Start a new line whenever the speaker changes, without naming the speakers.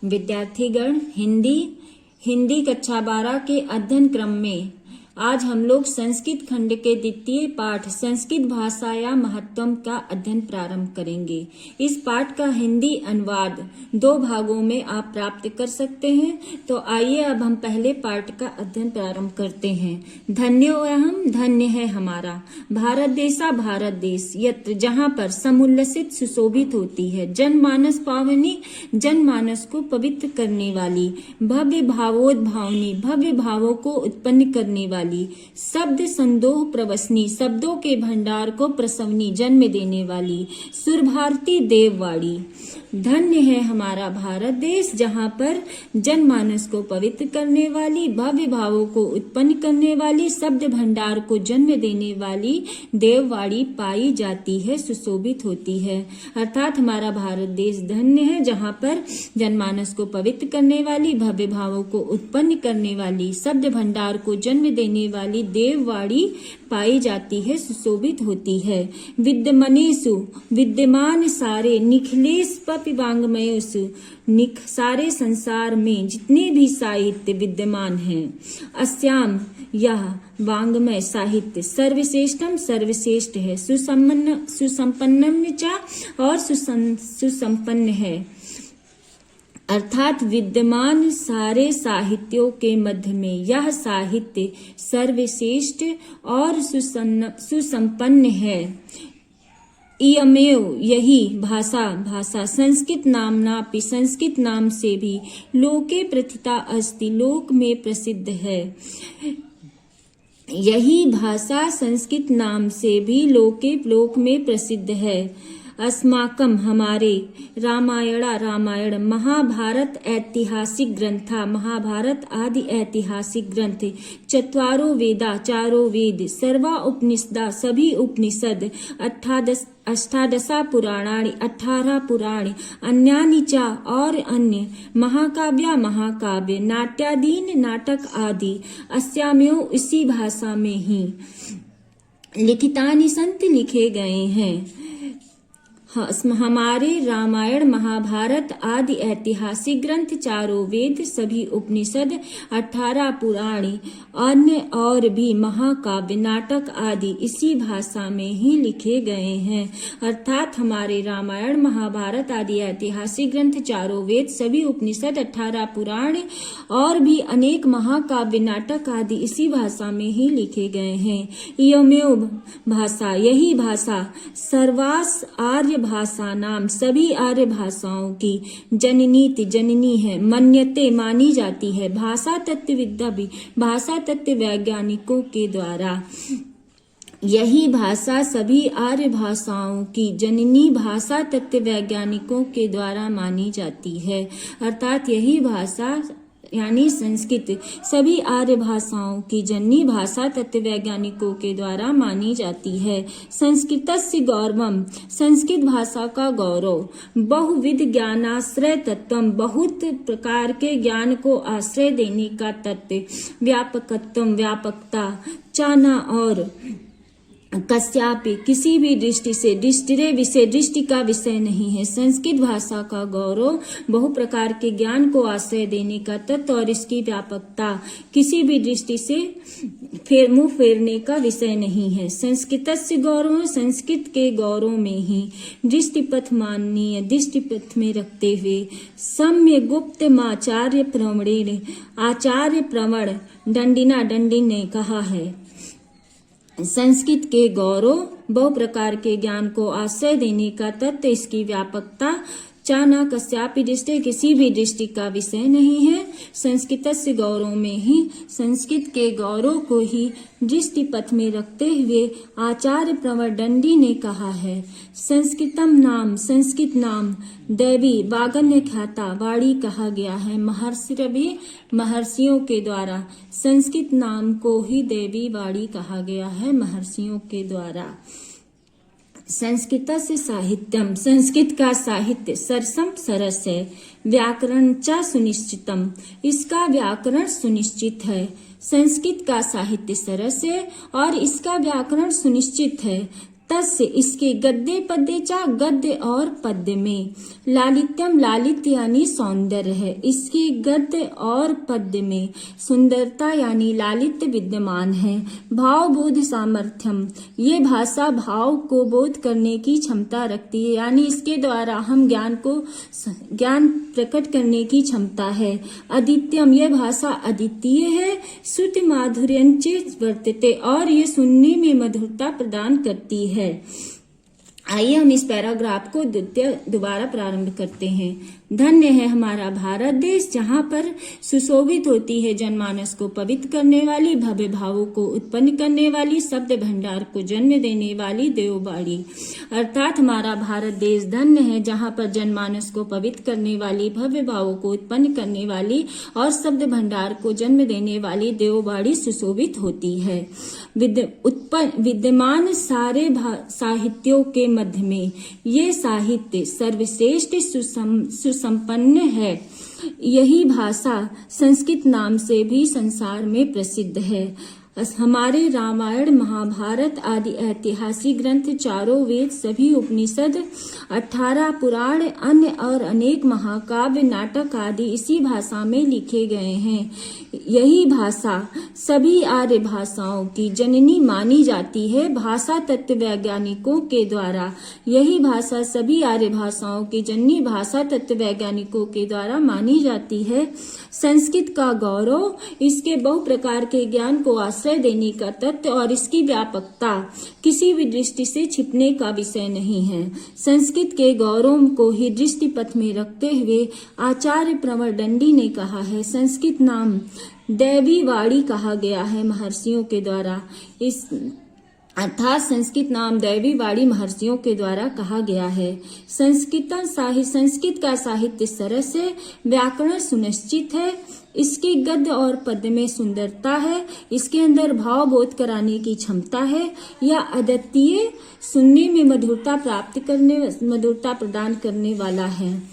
विद्यार्थीगण, हिंदी कक्षा 12 के अध्ययन क्रम में आज हम लोग संस्कृत खंड के द्वितीय पाठ संस्कृत भाषा या महत्वम का अध्ययन प्रारंभ करेंगे। इस पाठ का हिंदी अनुवाद 2 भागों में आप प्राप्त कर सकते हैं। तो आइए अब हम पहले पाठ का अध्ययन प्रारंभ करते हैं। धन्योऽहम्, धन्य है हमारा भारत देशा, भारत देश यत्र जहाँ पर समुल्लसित सुशोभित होती है, जनमानस पावनी, जनमानस को पवित्र करने वाली, भव्य भावोद्भावनी, भव्य भावों को उत्पन्न करने वाली, शब्द संदोह प्रवसनी, शब्दों के भंडार को प्रसवनी, जन्म देने वाली, सुर भारती देववाड़ी। धन्य है हमारा भारत देश जहाँ पर जनमानस को पवित्र करने वाली, भव्य भावों को उत्पन्न करने वाली, शब्द भंडार को जन्म देने वाली देववाड़ी पाई जाती है, सुशोभित होती है। अर्थात हमारा भारत देश धन्य है जहाँ पर जनमानस को पवित्र करने वाली, भव्य भावों को उत्पन्न करने वाली, शब्द भंडार को जन्म देने वाली देववाड़ी पाई जाती है, सुशोभित होती है। विद्यमानेषु, विद्यमान सारे, निखिलेश वाङ्मयेषु, सारे संसार में जितने भी साहित्य विद्यमान हैं, अस्याम यह वाङ्मय साहित्य सर्वश्रेष्ठम, सर्वश्रेष्ठ है, सुसंपन्नम च और सुसंपन्न है। अर्थात विद्यमान सारे साहित्यों के मध्य में यह साहित्य सर्वश्रेष्ठ और सुसंपन्न है। इयमेव, यही भाषा संस्कृत नाम्नापि, संस्कृत नाम से भी लोके प्रथिता अस्ति, लोक में प्रसिद्ध है। यही भाषा संस्कृत नाम से भी लोक में प्रसिद्ध है। अस्माकम, हमारे, रामायण, महाभारत ऐतिहासिक ग्रंथा, महाभारत आदि ऐतिहासिक ग्रंथ, चत्वारो वेदा, चारों वेद, सर्वा उपनिषदा, सभी उपनिषद, अष्टादशा पुराणानि, 18 पुराण, अन्यानि च और अन्य, महाकाव्य, नाट्यादीन, नाटक आदि, अस्यामेव, इसी भाषा में ही, लिखितानि संत, लिखे गए हैं। हमारे रामायण, महाभारत आदि ऐतिहासिक ग्रंथ, चारों वेद, सभी उपनिषद, 18 पुराण, अन्य और भी महाकाव्य, नाटक आदि इसी भाषा में ही लिखे गए हैं। अर्थात हमारे रामायण, महाभारत आदि ऐतिहासिक ग्रंथ, चारों वेद, सभी उपनिषद, 18 पुराण और भी अनेक महाकाव्य, नाटक आदि इसी भाषा में ही लिखे गए हैं। इयमेव भाषा, यही भाषा, सर्वास आर्य भाषा नाम, सभी आर्य भाषाओं की जननी है, मन्यते, मानी जाती है, भाषा तत्वविद्या भी, भाषा तत्व वैज्ञानिकों के द्वारा। यही भाषा सभी आर्य भाषाओं की जननी, भाषा तत्व वैज्ञानिकों के द्वारा मानी जाती है। अर्थात यही भाषा यानी संस्कृत सभी आर्य भाषाओं की जननी, भाषा तत्व वैज्ञानिकों के द्वारा मानी जाती है। संस्कृतस्य गौरवम, संस्कृत भाषा का गौरव, बहुविध ज्ञानाश्रय तत्वम, बहुत प्रकार के ज्ञान को आश्रय देने का तत्व, व्यापकत्वम, व्यापकता, चाना और कस्यापि, किसी भी दृष्टि से, दृष्टि का विषय नहीं है। संस्कृत भाषा का गौरव बहु प्रकार के ज्ञान को आश्रय देने का तत्व और इसकी व्यापकता किसी भी दृष्टि से मुंह फेरने का विषय नहीं है। संस्कृतस्य गौरव, संस्कृत के गौरव में ही दृष्टिपथ माननीय, दृष्टिपथ में रखते हुए, सम्य गुप्त आचार्य प्रवणेन, आचार्य प्रवण दंडी ने कहा है, संस्कृत के गौरव बहु प्रकार के ज्ञान को आश्रय देने का तत्व, इसकी व्यापकता, चाना कस्यापि दृष्टि, किसी भी दृष्टि का विषय नहीं है। संस्कृतस्य गौरव में ही, संस्कृत के गौरव को ही दृष्टिपथ में रखते हुए आचार्य प्रवरदंडी ने कहा है, संस्कृतम नाम, संस्कृत नाम, दैवी वागन्य ख्याता, वाणी कहा गया है, महर्षियों के द्वारा। संस्कृत नाम को ही दैवी वाणी कहा गया है महर्षियों के द्वारा। संस्कृतस्य साहित्यम, संस्कृत का साहित्य सरसम, सरस है, व्याकरण च सुनिश्चितम, इसका व्याकरण सुनिश्चित है। संस्कृत का साहित्य सरस है और इसका व्याकरण सुनिश्चित है। तस्य इसके गद्य पद्य चा गद्य और पद्य में। लालित्यम लालित्य यानी सौंदर्य है, इसके गद्य और पद्य में सुंदरता यानी लालित्य विद्यमान है। भाव बोध सामर्थ्यम, ये भाषा भाव को बोध करने की क्षमता रखती है, यानी इसके द्वारा हम ज्ञान प्रकट करने की क्षमता है। अद्वितीयम, यह भाषा अद्वितीय है। श्रुति माधुर्यंचे वर्तते, और ये सुनने में मधुरता प्रदान करती है। आइए हम इस पैराग्राफ को दोबारा प्रारंभ करते हैं। धन्य है हमारा भारत देश, जहाँ पर सुशोभित होती है जनमानस को पवित्र करने वाली, भव्य भावों को उत्पन्न करने वाली, शब्द भंडार को जन्म देने वाली देववाणी। अर्थात हमारा भारत देश धन्य है, जहाँ पर जनमानस को पवित्र करने वाली, भव्य भावों को उत्पन्न करने वाली और शब्द भंडार को जन्म देने वाली देववाणी सुशोभित होती है। विद्यमान सारे साहित्यों के मध्य में ये साहित्य सर्वश्रेष्ठ सुसंपन्न है। यही भाषा संस्कृत नाम से भी संसार में प्रसिद्ध है। हमारे रामायण, महाभारत आदि ऐतिहासिक ग्रंथ, चारों वेद, सभी उपनिषद, 18 पुराण, अन्य और अनेक महाकाव्य, नाटक आदि इसी भाषा में लिखे गए हैं। यही भाषा सभी आर्य भाषाओं की जननी मानी जाती है। भाषा तत्व वैज्ञानिकों के द्वारा यही भाषा सभी आर्य भाषाओं की जननी भाषा तत्व वैज्ञानिकों के द्वारा मानी जाती है। संस्कृत का गौरव इसके बहु प्रकार के ज्ञान को आश्रय देने का तत्व और इसकी व्यापकता किसी भी दृष्टि से छिपने का विषय नहीं है। संस्कृत के गौरव को ही दृष्टि पथ में रखते हुए आचार्य प्रवर दंडी ने कहा है, संस्कृत नाम दैवी वाणी कहा गया है महर्षियों के द्वारा। इस अर्थात संस्कृत नाम दैवी वाणी महर्षियों के द्वारा कहा गया है। संस्कृत का साहित्य सरस है, व्याकरण सुनिश्चित है, इसके गद्य और पद्य में सुंदरता है, इसके अंदर भाव बोध कराने की क्षमता है, यह अद्वितीय, सुनने में मधुरता प्रदान करने वाला है।